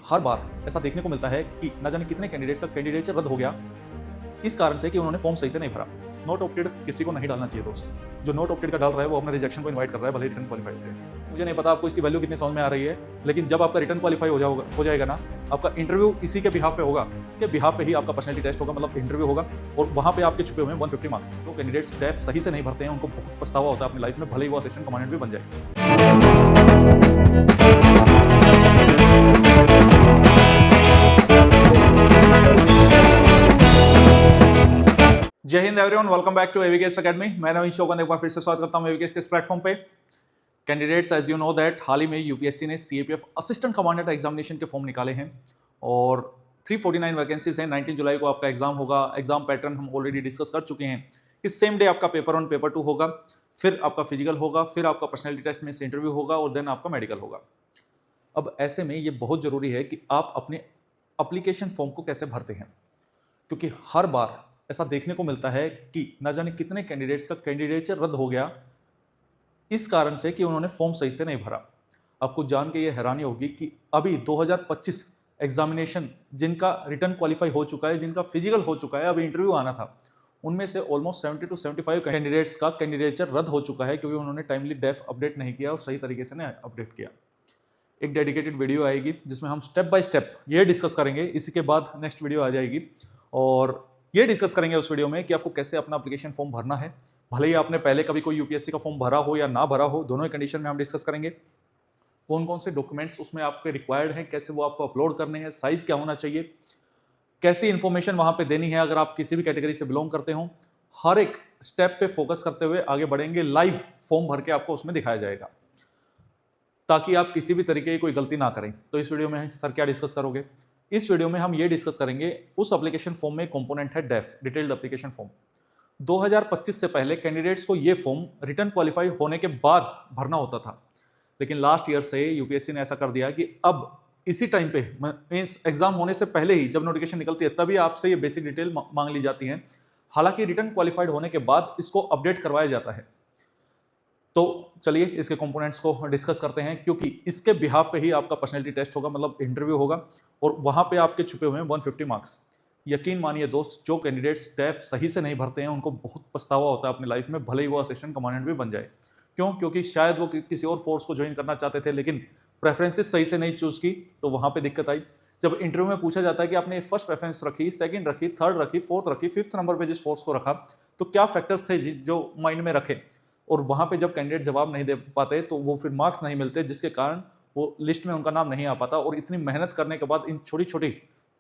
हर बार ऐसा देखने को मिलता है कि न जाने कितने कैंडिडेट्स का कैंडिडेचर रद्द हो गया इस कारण से कि उन्होंने फॉर्म सही से नहीं भरा। नॉट ऑप्टेड किसी को नहीं डालना चाहिए दोस्त। जो नॉट ऑप्टेड का डाल रहा है वो अपने रिजेक्शन को इनवाइट कर रहा है, भले ही रिटर्न क्वालिफाइड है। मुझे नहीं पता आपको इसकी वैल्यू कितनी समझ में आ रही है, लेकिन जब आपका रिटर्न क्वालिफाई हो जाएगा ना, आपका इंटरव्यू इसी के बिहाफ पे होगा। इसके बिहाफ पे ही आपका पर्सनैलिटी टेस्ट होगा, मतलब इंटरव्यू होगा, और वहाँ पे आपके छुपे हुए हैं 150 मार्क्स। जो कैंडिडेट्स स्टेप सही से नहीं भरते हैं उनको बहुत पछतावा होता है अपनी लाइफ में, भले ही वो असिस्टेंट कमांडेंट भी बन जाए। जय हिंद everyone, welcome back to AVKS academy. मैं नवीन शोगन एक बार फिर से स्वागत करता हूं एवीकेएस के इस प्लेटफॉर्म पे। Candidates, as you know that, हाल ही में यूपीएससी ने सीएपीएफ असिस्टेंट कमांडेंट एग्जामिनेशन के फॉर्म निकाले हैं और 349 वैकेंसीज हैं। 19 जुलाई को आपका एग्जाम होगा। एग्जाम पैटर्न हम ऑलरेडी डिस्कस कर चुके हैं कि सेम डे आपका पेपर 1 पेपर 2 होगा, फिर आपका फिजिकल होगा, फिर आपका पर्सनैलिटी टेस्ट में इंटरव्यू होगा और देन आपका मेडिकल होगा। अब ऐसे में ये बहुत जरूरी है कि आप अपने एप्लीकेशन फॉर्म को कैसे भरते हैं, क्योंकि हर बार ऐसा देखने को मिलता है कि न जाने कितने कैंडिडेट्स का कैंडिडेचर रद्द हो गया इस कारण से कि उन्होंने फॉर्म सही से नहीं भरा। आपको जान के ये हैरानी होगी कि अभी 2025 एग्जामिनेशन जिनका रिटर्न क्वालिफाई हो चुका है, जिनका फिजिकल हो चुका है, अभी इंटरव्यू आना था, उनमें से ऑलमोस्ट 70 to 75 कैंडिडेट्स का कैंडिडेचर रद्द हो चुका है, क्योंकि उन्होंने टाइमली डेफ अपडेट नहीं किया और सही तरीके से नहीं अपडेट किया। एक डेडिकेटेड वीडियो आएगी जिसमें हम स्टेप बाय स्टेप ये डिस्कस करेंगे। इसी के बाद नेक्स्ट वीडियो आ जाएगी और ये डिस्कस करेंगे उस वीडियो में कि आपको कैसे अपना एप्लीकेशन फॉर्म भरना है। भले ही आपने पहले कभी कोई यूपीएससी का फॉर्म भरा हो या ना भरा हो, दोनों ही कंडीशन में हम डिस्कस करेंगे। कौन कौन से डॉक्यूमेंट्स उसमें आपके रिक्वायर्ड हैं, कैसे वो आपको अपलोड करने हैं, साइज क्या होना चाहिए, कैसी इंफॉर्मेशन वहां पे देनी है अगर आप किसी भी कैटेगरी से बिलोंग करते हो। हर एक स्टेप पे फोकस करते हुए आगे बढ़ेंगे। लाइव फॉर्म भर के आपको उसमें दिखाया जाएगा ताकि आप किसी भी तरीके की कोई गलती ना करें। तो इस वीडियो में सर क्या डिस्कस करोगे? इस वीडियो में हम ये डिस्कस करेंगे, उस एप्लीकेशन फॉर्म में कंपोनेंट है डेफ, डिटेल्ड एप्लीकेशन फॉर्म। 2025 से पहले कैंडिडेट्स को ये फॉर्म रिटर्न क्वालिफाई होने के बाद भरना होता था, लेकिन लास्ट ईयर से यूपीएससी ने ऐसा कर दिया कि अब इसी टाइम पे, मींस एग्जाम होने से पहले ही जब नोटिफिकेशन निकलती है तभी आपसे ये बेसिक डिटेल मांग ली जाती है। हालांकि रिटर्न क्वालिफाइड होने के बाद इसको अपडेट करवाया जाता है। तो चलिए इसके कंपोनेंट्स को डिस्कस करते हैं, क्योंकि इसके बिहाफ पे ही आपका पर्सनैलिटी टेस्ट होगा, मतलब इंटरव्यू होगा, और वहां पे आपके छुपे हुए हैं 150 मार्क्स। यकीन मानिए दोस्त, जो कैंडिडेट्स स्टेप सही से नहीं भरते हैं उनको बहुत पछतावा होता है अपनी लाइफ में, भले ही वो असिस्टेंट कमांडेंट भी बन जाए। क्यों? क्योंकि शायद वो किसी और फोर्स को ज्वाइन करना चाहते थे, लेकिन प्रेफरेंसेस सही से नहीं चूज की, तो वहां पे दिक्कत आई। जब इंटरव्यू में पूछा जाता है कि आपने फर्स्ट प्रेफरेंस रखी, सेकंड रखी, थर्ड रखी, फोर्थ रखी, फिफ्थ नंबर पे जिस फोर्स को रखा, तो क्या फैक्टर्स थे जो माइंड में रखे, और वहां पे जब कैंडिडेट जवाब नहीं दे पाते तो वो फिर मार्क्स नहीं मिलते, जिसके कारण वो लिस्ट में उनका नाम नहीं आ पाता। और इतनी मेहनत करने के बाद इन छोटी छोटी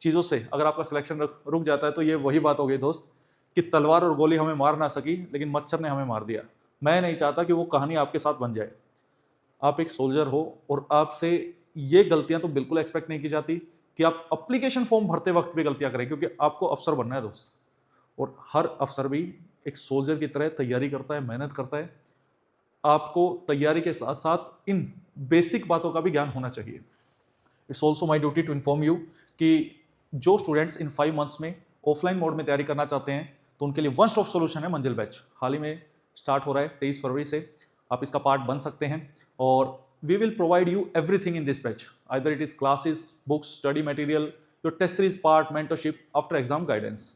चीज़ों से अगर आपका सिलेक्शन रुक जाता है तो ये वही बात हो गई दोस्त कि तलवार और गोली हमें मार ना सकी, लेकिन मच्छर ने हमें मार दिया। मैं नहीं चाहता कि वो कहानी आपके साथ बन जाए। आप एक सोल्जर हो और आपसे ये गलतियां तो बिल्कुल एक्सपेक्ट नहीं की जाती कि आप एप्लीकेशन फॉर्म भरते वक्त भी गलतियां करें, क्योंकि आपको अफसर बनना है दोस्त। और हर अफसर भी एक सोल्जर की तरह तैयारी करता है, मेहनत करता है। आपको तैयारी के साथ साथ इन बेसिक बातों का भी ज्ञान होना चाहिए। It's also my duty to inform you कि जो स्टूडेंट्स इन 5 मंथ्स में ऑफलाइन मोड में तैयारी करना चाहते हैं तो उनके लिए वन स्टॉप सोल्यूशन है मंजिल बैच। हाल ही में स्टार्ट हो रहा है 23 फरवरी से। आप इसका पार्ट बन सकते हैं और we will provide you everything in this batch, either it is classes, books, study material, your test series part, mentorship, after exam guidance.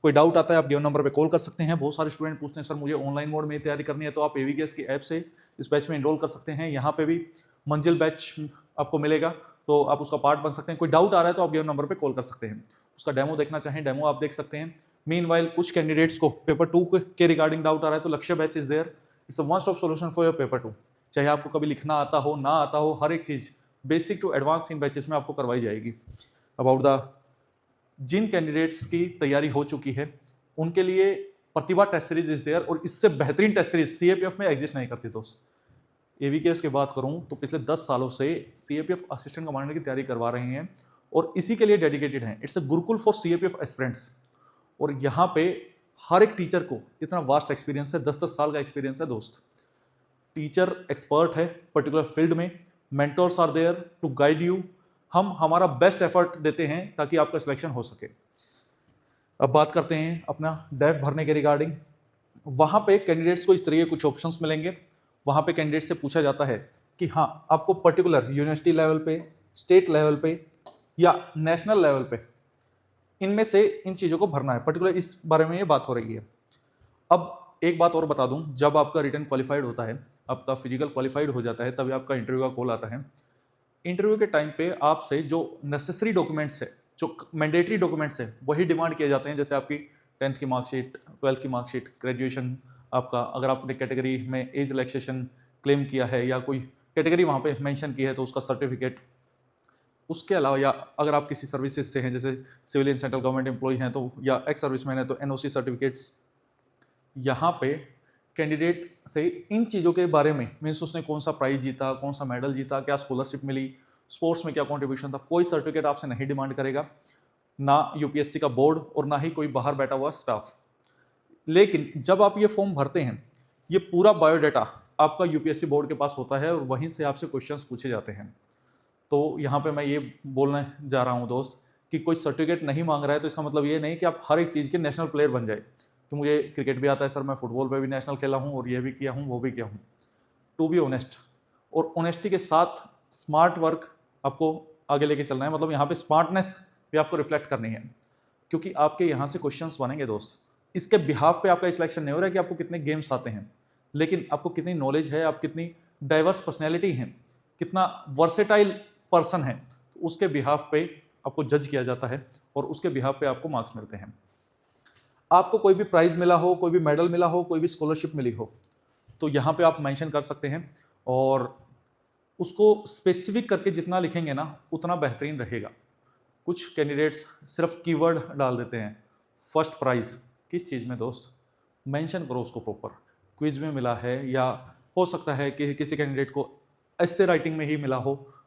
कोई डाउट आता है आप गिवन नंबर पे कॉल कर सकते हैं। बहुत सारे स्टूडेंट पूछते हैं सर मुझे ऑनलाइन मोड में तैयारी करनी है, तो आप एवीकेएस की ऐप से इस बैच में एनरोल कर सकते हैं। यहाँ पे भी मंजिल बैच आपको मिलेगा, तो आप उसका पार्ट बन सकते हैं। कोई डाउट आ रहा है तो आप गिवन नंबर पे कॉल कर सकते हैं। उसका डेमो देखना चाहें, डेमो आप देख सकते हैं। मीनवाइल कुछ कैंडिडेट्स को पेपर 2 के रिगार्डिंग डाउट आ रहा है तो Lakshya batch is there. It's a one stop solution for your paper 2। चाहे आपको कभी लिखना आता हो ना आता हो, हर एक चीज basic to advance in batches में आपको करवाई जाएगी। अबाउट द जिन कैंडिडेट्स की तैयारी हो चुकी है उनके लिए प्रतिभा टेस्ट सीरीज इज देयर, और इससे बेहतरीन टेस्ट सीरीज सीएपीएफ में एग्जिस्ट नहीं करती दोस्त। एवीकेएस की बात करूं तो पिछले 10 सालों से सीएपीएफ असिस्टेंट कमांडर की तैयारी करवा रहे हैं और इसी के लिए डेडिकेटेड हैं। It's a Gurukul for CAPF aspirants. और यहाँ पे हर एक टीचर को इतना वास्ट एक्सपीरियंस है, 10-10 साल का एक्सपीरियंस है दोस्त। टीचर एक्सपर्ट है पर्टिकुलर फील्ड में, mentors are there to guide you. हम हमारा बेस्ट एफर्ट देते हैं ताकि आपका सिलेक्शन हो सके। अब बात करते हैं अपना डेफ भरने के रिगार्डिंग। वहाँ पे कैंडिडेट्स को इस तरह के कुछ ऑप्शंस मिलेंगे। वहाँ पे कैंडिडेट से पूछा जाता है कि हाँ आपको पर्टिकुलर यूनिवर्सिटी लेवल पे, स्टेट लेवल पे या नेशनल लेवल पे, इनमें से इन चीज़ों को भरना है। पर्टिकुलर इस बारे में ये बात हो रही है। अब एक बात और बता दूं, जब आपका रिटन क्वालिफाइड होता है, आपका फिजिकल क्वालिफाइड हो जाता है, तभी आपका इंटरव्यू का कॉल आता है। इंटरव्यू के टाइम पे आपसे जो नेसेसरी डॉक्यूमेंट्स है, जो मैंडेटरी डॉक्यूमेंट्स है, वही डिमांड किए जाते हैं। जैसे आपकी 10th की मार्कशीट, 12th की मार्कशीट, ग्रेजुएशन, आपका अगर आपने कैटेगरी में एज रिलैक्सेशन क्लेम किया है या कोई कैटेगरी वहाँ पे मेंशन की है तो उसका सर्टिफिकेट। उसके अलावा या अगर आप किसी सर्विसेज से हैं, जैसे सिविलियन सेंट्रल गवर्नमेंट एम्प्लॉय हैं तो, या एक्स सर्विसमैन है तो एनओसी सर्टिफिकेट्स। यहाँ पे कैंडिडेट से इन चीज़ों के बारे में, मीन्स उसने कौन सा प्राइज जीता, कौन सा मेडल जीता, क्या स्कॉलरशिप मिली, स्पोर्ट्स में क्या कंट्रीब्यूशन था, कोई सर्टिफिकेट आपसे नहीं डिमांड करेगा, ना यूपीएससी का बोर्ड और ना ही कोई बाहर बैठा हुआ स्टाफ। लेकिन जब आप ये फॉर्म भरते हैं, ये पूरा बायोडाटा आपका यूपीएससी बोर्ड के पास होता है और वहीं से आपसे क्वेश्चंस पूछे जाते हैं। तो यहाँ पे मैं ये बोलने जा रहा हूँ दोस्त कि कोई सर्टिफिकेट नहीं मांग रहा है तो इसका मतलब ये नहीं कि आप हर एक चीज़ के नेशनल प्लेयर बन जाए कि मुझे क्रिकेट भी आता है सर, मैं फुटबॉल पे भी नेशनल खेला हूँ और ये भी किया हूँ, वो भी किया हूँ। टू बी ऑनेस्ट, और ऑनेस्टी के साथ स्मार्ट वर्क आपको आगे लेके चलना है। मतलब यहाँ पे स्मार्टनेस भी आपको रिफ्लेक्ट करनी है, क्योंकि आपके यहाँ से क्वेश्चंस बनेंगे दोस्त। इसके बिहाफ पे आपका सिलेक्शन नहीं हो रहा है कि आपको कितने गेम्स आते हैं, लेकिन आपको कितनी नॉलेज है, आप कितनी डाइवर्स पर्सनैलिटी हैं, कितना वर्सेटाइल पर्सन है, तो उसके बिहाफ पे आपको जज किया जाता है और उसके बिहाफ पे आपको मार्क्स मिलते हैं। आपको कोई भी प्राइज मिला हो, कोई भी मेडल मिला हो, कोई भी स्कॉलरशिप मिली हो, तो यहाँ पे आप मेंशन कर सकते हैं और उसको स्पेसिफिक करके जितना लिखेंगे ना उतना बेहतरीन रहेगा। कुछ कैंडिडेट्स सिर्फ कीवर्ड डाल देते हैं। फर्स्ट प्राइज किस चीज़ में दोस्त, मेंशन करो उसको प्रॉपर। क्विज में मिला है, या हो सकता है कि किसी कैंडिडेट को एस्से राइटिंग में ही मिला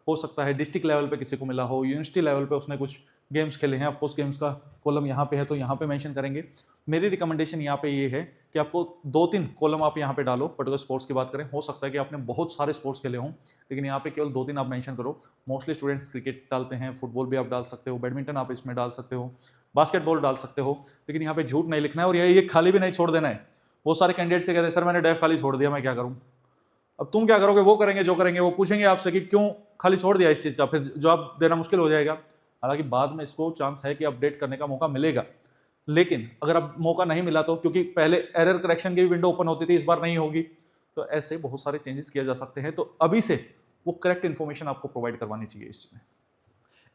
हो सकता है डिस्ट्रिक्ट लेवल पे किसी को मिला हो, यूनिवर्सिटी लेवल पे उसने कुछ गेम्स खेले हैं। ऑफकोर्स गेम्स का कॉलम यहाँ पे है तो यहाँ पे मेंशन करेंगे। मेरी रिकमेंडेशन यहाँ पे ये है कि आपको 2-3 कॉलम आप यहाँ पे डालो। पर्टिकुलर स्पोर्ट्स की बात करें, हो सकता है कि आपने बहुत सारे स्पोर्ट्स खेले हों, लेकिन यहाँ पे केवल 2-3 आप मेंशन करो। मोस्टली स्टूडेंट्स क्रिकेट डालते हैं, फुटबॉल भी आप डाल सकते हो, बैडमिंटन आप इसमें डाल सकते हो, बास्केटबॉल डाल सकते हो, लेकिन यहाँ पे झूठ नहीं लिखना है और ये खाली भी नहीं छोड़ देना है। बहुत सारे कैंडिडेट से कहते हैं सर मैंने डेफ खाली छोड़ दिया, मैं क्या करूँ। अब तुम क्या करोगे, वो करेंगे जो करेंगे, वो पूछेंगे आपसे कि क्यों खाली छोड़ दिया इस चीज़ का, फिर जवाब देना मुश्किल हो जाएगा। हालांकि बाद में इसको चांस है कि अपडेट करने का मौका मिलेगा, लेकिन अगर अब मौका नहीं मिला तो, क्योंकि पहले एरर करेक्शन की विंडो ओपन होती थी, इस बार नहीं होगी, तो ऐसे बहुत सारे चेंजेस किए जा सकते हैं। तो अभी से वो करेक्ट इन्फॉर्मेशन आपको प्रोवाइड करवानी चाहिए इसमें।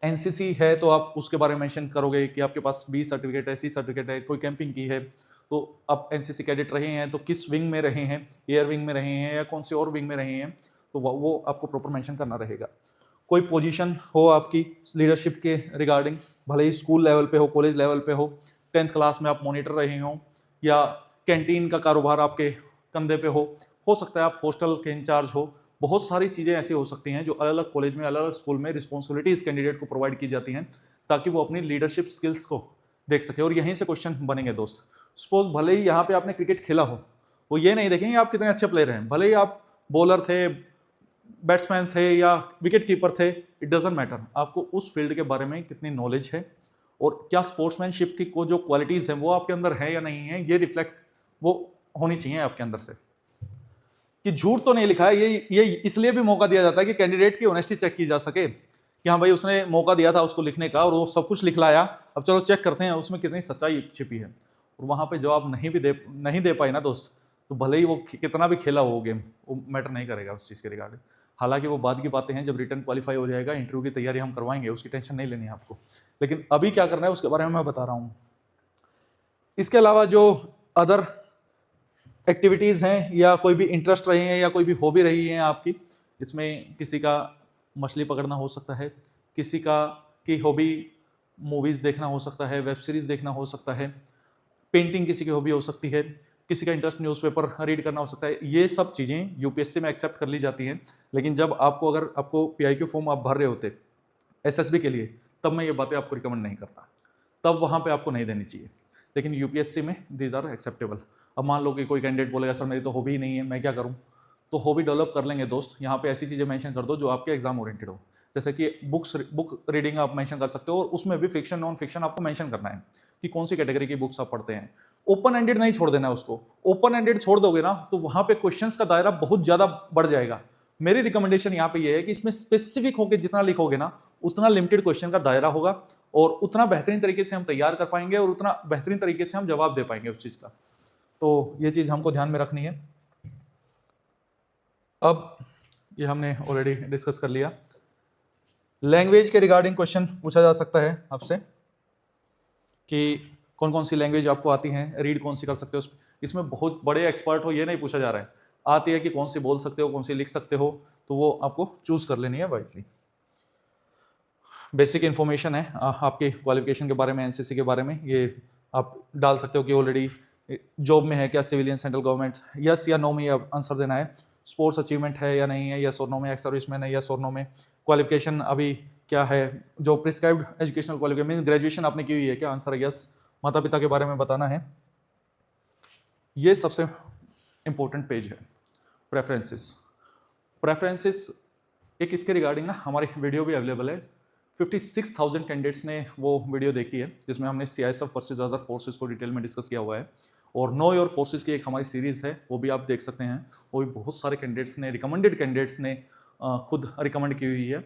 एनसीसी है तो आप उसके बारे में मेंशन करोगे कि आपके पास बी सर्टिफिकेट है, सी सर्टिफिकेट है, कोई कैंपिंग की है तो आप एनसीसी कैडेट रहे हैं तो किस विंग में रहे हैं, एयर विंग में रहे हैं या कौन से और विंग में रहे हैं, तो वो आपको प्रॉपर मेंशन करना रहेगा। कोई पोजीशन हो आपकी लीडरशिप के रिगार्डिंग, भले ही स्कूल लेवल पे हो, कॉलेज लेवल पे हो, 10th क्लास में आप मॉनिटर रहे हो या कैंटीन का कारोबार आपके कंधे पे हो सकता है आप हॉस्टल के इंचार्ज हो। बहुत सारी चीज़ें ऐसी हो सकती हैं जो अलग अलग कॉलेज में, अलग अलग स्कूल में रिस्पॉन्सिबिलिटीज़ कैंडिडेट को प्रोवाइड की जाती हैं ताकि वो अपनी लीडरशिप स्किल्स को देख सके और यहीं से क्वेश्चन बनेंगे दोस्त। सपोज भले ही यहाँ पे आपने क्रिकेट खेला हो, वो ये नहीं देखेंगे आप कितने अच्छे प्लेयर हैं, भले ही आप बॉलर थे, बैट्समैन थे या विकेट कीपर थे, इट डजेंट मैटर। आपको उस फील्ड के बारे में कितनी नॉलेज है और क्या स्पोर्ट्समैनशिप की को जो क्वालिटीज़ हैं वो आपके अंदर है या नहीं है, ये रिफ्लेक्ट वो होनी चाहिए आपके अंदर से। कि झूठ तो नहीं लिखा है, ये इसलिए भी मौका दिया जाता है कि कैंडिडेट की ऑनेस्टी चेक की जा सके कि हाँ भाई उसने मौका दिया था उसको लिखने का और वो सब कुछ लिख लाया, अब चलो चेक करते हैं उसमें कितनी सच्चाई छिपी है। और वहाँ पे जवाब नहीं दे पाई ना दोस्त, तो भले ही वो कितना भी खेला हो गेम, वो मैटर नहीं करेगा उस चीज़ के रिगार्डिंग। हालांकि वो बाद की बातें हैं, जब रिटर्न क्वालिफाई हो जाएगा, इंटरव्यू की तैयारी हम करवाएंगे, उसकी टेंशन नहीं लेनी है आपको। लेकिन अभी क्या करना है उसके बारे में मैं बता रहा हूँ। इसके अलावा जो अदर एक्टिविटीज़ हैं या कोई भी इंटरेस्ट रहे हैं या कोई भी हॉबी रही है आपकी, इसमें किसी का मछली पकड़ना हो सकता है, किसी का की हॉबी मूवीज़ देखना हो सकता है, वेब सीरीज़ देखना हो सकता है, पेंटिंग किसी की हॉबी हो सकती है, किसी का इंटरेस्ट न्यूज़पेपर रीड करना हो सकता है। ये सब चीज़ें यूपीएससी में एक्सेप्ट कर ली जाती हैं, लेकिन जब अगर आपको पीआईक्यू फॉर्म आप भर रहे होते एसएसबी के लिए, तब मैं ये बातें आपको रिकमेंड नहीं करता, तब वहाँ पे आपको नहीं देनी चाहिए। लेकिन यूपीएससी में दीज आर एक्सेप्टेबल। अब मान लो कि कोई कैंडिडेट बोलेगा सर मेरी तो हॉबी ही नहीं है, मैं क्या करूँ, तो हॉबी डेवलप कर लेंगे दोस्त। यहाँ पे ऐसी चीज़ें मेंशन कर दो जो आपके एग्जाम ओरिएंटेड हो, जैसे कि बुक रीडिंग आप मेंशन कर सकते हो और उसमें भी फिक्शन नॉन फिक्शन आपको मेंशन करना है कि कौन सी कैटेगरी की बुक्स आप पढ़ते हैं। ओपन एंडेड नहीं छोड़ देना उसको, ओपन एंडेड छोड़ दोगे ना तो वहाँ पे क्वेश्चंस का दायरा बहुत ज़्यादा बढ़ जाएगा। मेरी रिकमेंडेशन यहाँ पे ये है कि इसमें स्पेसिफिक होकर जितना लिखोगे ना उतना लिमिटेड क्वेश्चन का दायरा होगा और उतना बेहतरीन तरीके से हम तैयार कर पाएंगे और उतना बेहतरीन तरीके से हम जवाब दे पाएंगे उस चीज़ का। तो ये चीज़ हमको ध्यान में रखनी है। अब ये हमने ऑलरेडी डिस्कस कर लिया। लैंग्वेज के रिगार्डिंग क्वेश्चन पूछा जा सकता है आपसे कि कौन कौन सी लैंग्वेज आपको आती हैं, रीड कौन सी कर सकते हो। इसमें बहुत बड़े एक्सपर्ट हो ये नहीं पूछा जा रहा है, आती है कि कौन सी बोल सकते हो, कौन सी लिख सकते हो, तो वो आपको चूज कर लेनी है वाइजली। बेसिक इन्फॉर्मेशन है आपके क्वालिफिकेशन के बारे में, एनसीसी के बारे में, ये आप डाल सकते हो कि ऑलरेडी जॉब में है क्या, सिविलियन, सेंट्रल गवर्नमेंट, यस या नो में आंसर देना है। स्पोर्ट्स अचीवमेंट है या नहीं है, यस और नो में। एक्स सर्विसमैन है, यस और नो में। क्वालिफिकेशन अभी क्या है, जो prescribed educational qualification mean graduation आपने की हुई है क्या, आंसर है यस। माता पिता के बारे में बताना है। ये सबसे इंपॉर्टेंट पेज है। प्रेफरेंसेस एक इसके रिगार्डिंग ना हमारी वीडियो भी अवेलेबल है। 56,000 कैंडिडेट्स ने वो वीडियो देखी है जिसमें हमने CISF वर्सेस अदर फोर्सेस को डिटेल में डिस्कस किया हुआ है। और नो योर फोर्सेस की एक हमारी सीरीज़ है, वो भी आप देख सकते हैं। वो भी बहुत सारे कैंडिडेट्स ने, रिकमेंडेड कैंडिडेट्स ने खुद रिकमेंड की हुई है,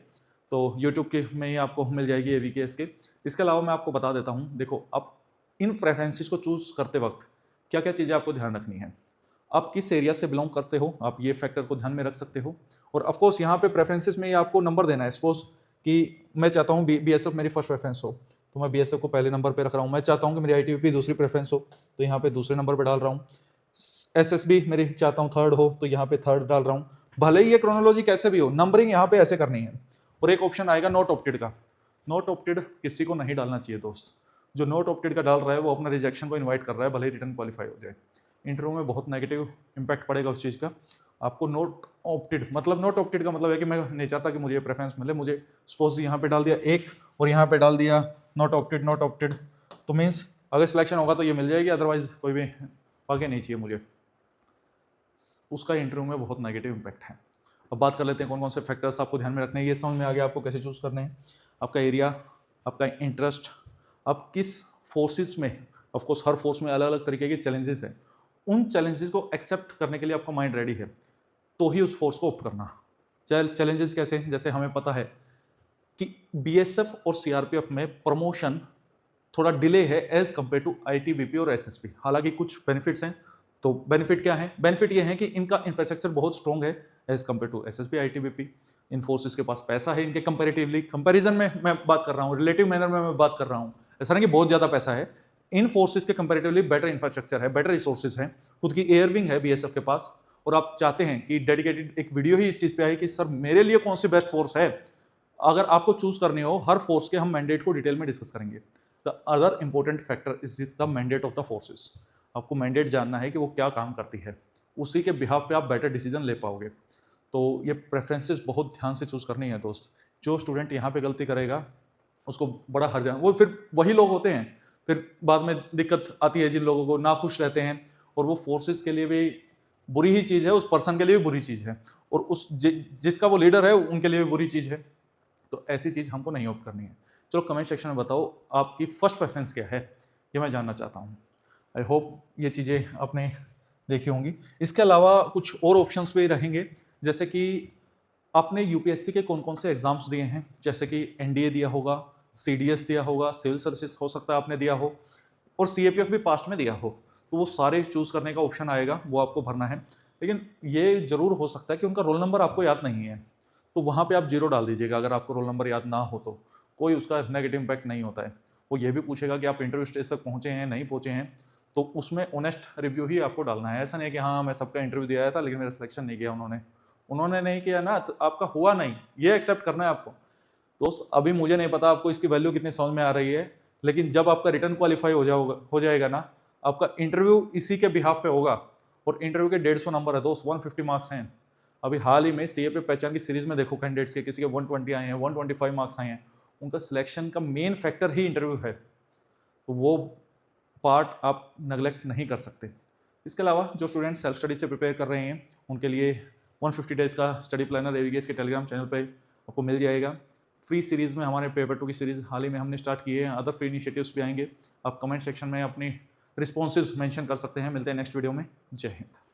तो यूट्यूब के में ही आपको मिल जाएगी AVKS के। इसके अलावा मैं आपको बता देता हूँ, देखो आप इन प्रेफरेंसेस को चूज़ करते वक्त क्या क्या चीज़ें आपको ध्यान रखनी है। आप किस एरिया से बिलोंग करते हो, आप ये फैक्टर को ध्यान में रख सकते हो। और ऑफकोर्स यहाँ पे प्रेफरेंसेस में आपको नंबर देना है। सपोज कि मैं चाहता हूँ BSF मेरी फर्स्ट प्रेफरेंस हो, तो मैं BSF को पहले नंबर पे रख रहा हूँ। मैं चाहता हूँ कि मेरी ITBP दूसरी प्रेफरेंस हो, तो यहाँ पे दूसरे नंबर पे डाल रहा हूँ। SSB मेरी चाहता हूँ थर्ड हो, तो यहाँ पे थर्ड डाल रहा हूँ। भले ही ये क्रोनोलॉजी कैसे भी हो, नंबरिंग यहाँ पे ऐसे करनी है। और एक ऑप्शन आएगा नॉट ऑप्टेड का। नॉट ऑप्टेड किसी को नहीं डालना चाहिए दोस्त। जो नॉट ऑप्टेड का डाल रहा है वो अपना रिजेक्शन को इन्वाइट कर रहा है, भले ही रिटर्न क्वालिफाई हो जाए। इंटरव्यू में बहुत नेगेटिव इंपैक्ट पड़ेगा उस चीज़ का। आपको नॉट ऑप्टेड का मतलब है कि मैं नहीं चाहता कि मुझे प्रेफरेंस मिले। मुझे सपोज यहाँ पे डाल दिया एक और यहाँ पे डाल दिया नॉट ऑप्टेड, तो मीन्स अगर सिलेक्शन होगा तो ये मिल जाएगी, अदरवाइज कोई भी आगे नहीं चाहिए मुझे। उसका इंटरव्यू में बहुत नेगेटिव इंपैक्ट है। अब बात कर लेते हैं कौन कौन से फैक्टर्स आपको ध्यान में रखने हैं। ये समझ में आ गया आपको कैसे चूज करने हैं। आपका एरिया, आपका इंटरेस्ट, आप किस फोर्सेस में, ऑफकोर्स हर फोर्स में अलग अलग तरीके के चैलेंजेस हैं, उन चैलेंजेस को एक्सेप्ट करने के लिए आपका माइंड रेडी है तो ही उस फोर्स को ऑप्ट करना। चैलेंजेस कैसे, जैसे हमें पता है कि BSF और CRPF में प्रमोशन थोड़ा डिले है एज कंपेयर टू ITBP और SSB। हालांकि कुछ बेनिफिट्स हैं, तो बेनिफिट क्या है, बेनिफिट ये है कि इनका इंफ्रास्ट्रक्चर बहुत स्ट्रॉन्ग है as compare to SSB ITBP। इन फोर्सेस के पास पैसा है इनके कंपेरेटिवली, कंपैरिजन में मैं बात कर रहा हूँ, रिलेटिव मैनर में मैं बात कर रहा हूँ। ऐसा नहीं कि बहुत ज़्यादा पैसा है, इन फोर्सेस के कंपेरेटिवली बेटर इंफ्रास्ट्रक्चर है, बेटर रिसोर्सेज हैं, खुद की एयर विंग है BSF के पास। और आप चाहते हैं कि डेडिकेटेड एक वीडियो ही इस चीज़ पे आए कि सर मेरे लिए कौन सी बेस्ट फोर्स है। अगर आपको चूज करनी हो हर फोर्स के हम मैंडेट को डिटेल में डिस्कस करेंगे। The other important factor is the mandate of the forces. आपको मैंडेट जानना है कि वो क्या काम करती है, उसी के बिहाफ पे आप बेटर डिसीजन ले पाओगे। तो ये प्रेफरेंसेस बहुत ध्यान से चूज करनी है दोस्त। जो स्टूडेंट यहाँ पे गलती करेगा उसको बड़ा हर्जा, वो फिर वही लोग होते हैं फिर बाद में दिक्कत आती है जिन लोगों को नाखुश रहते हैं, और वो फोर्सेस के लिए भी बुरी ही चीज़ है, उस पर्सन के लिए भी बुरी चीज़ है, और उस जिसका वो लीडर है उनके लिए भी बुरी चीज़ है। तो ऐसी चीज़ हमको नहीं ऑप्ट करनी है। चलो कमेंट सेक्शन में बताओ आपकी फर्स्ट प्रेफरेंस क्या है, ये मैं जानना चाहता हूँ। आई होप ये चीज़ें आपने देखी होंगी। इसके अलावा कुछ और ऑप्शंस भी रहेंगे, जैसे कि आपने UPSC के कौन कौन से एग्जाम्स दिए हैं, जैसे कि NDA दिया होगा, CDS दिया होगा, सिविल सर्विसेज हो सकता है आपने दिया हो, और CAPF भी पास्ट में दिया हो, तो वो सारे चूज करने का ऑप्शन आएगा, वो आपको भरना है। लेकिन ये जरूर हो सकता है कि उनका रोल नंबर आपको याद नहीं है, तो वहाँ पे आप 0 डाल दीजिएगा। अगर आपको रोल नंबर याद ना हो तो कोई उसका नेगेटिव इम्पैक्ट नहीं होता है। वो ये भी पूछेगा कि आप इंटरव्यू स्टेज तक पहुँचे हैं नहीं पहुँचे हैं, तो उसमें ऑनेस्ट रिव्यू ही आपको डालना है। ऐसा नहीं है कि हाँ मैं सबका इंटरव्यू दिया था लेकिन मेरा सिलेक्शन नहीं किया उन्होंने नहीं किया ना, तो आपका हुआ नहीं, ये एक्सेप्ट करना है आपको। दोस्त अभी मुझे नहीं पता आपको इसकी वैल्यू कितनी समझ में आ रही है, लेकिन जब आपका रिटर्न क्वालिफाई हो जाएगा ना, आपका इंटरव्यू इसी के बिहाफ पे होगा। और इंटरव्यू के 150 नंबर है दोस्त, 150 मार्क्स हैं। अभी हाल ही में CAPF पहचान की सीरीज में देखो कैंडिडेट्स के, किसी के 120 आए हैं, 125 मार्क्स आए हैं। उनका सिलेक्शन का मेन फैक्टर ही इंटरव्यू है, तो वो पार्ट आप नेगलेक्ट नहीं कर सकते। इसके अलावा जो स्टूडेंट सेल्फ स्टडी से प्रिपेयर कर रहे हैं उनके लिए 150 डेज का स्टडी प्लानर AVKS के टेलीग्राम चैनल पे आपको मिल जाएगा। फ्री सीरीज़ में हमारे पेपर 2 की सीरीज़ हाल ही में हमने स्टार्ट की है, अदर फ्री इनिशिएटिव्स भी आएंगे। आप कमेंट सेक्शन में अपनी रिस्पॉन्सेज मेंशन कर सकते हैं। मिलते हैं नेक्स्ट वीडियो में। जय हिंद।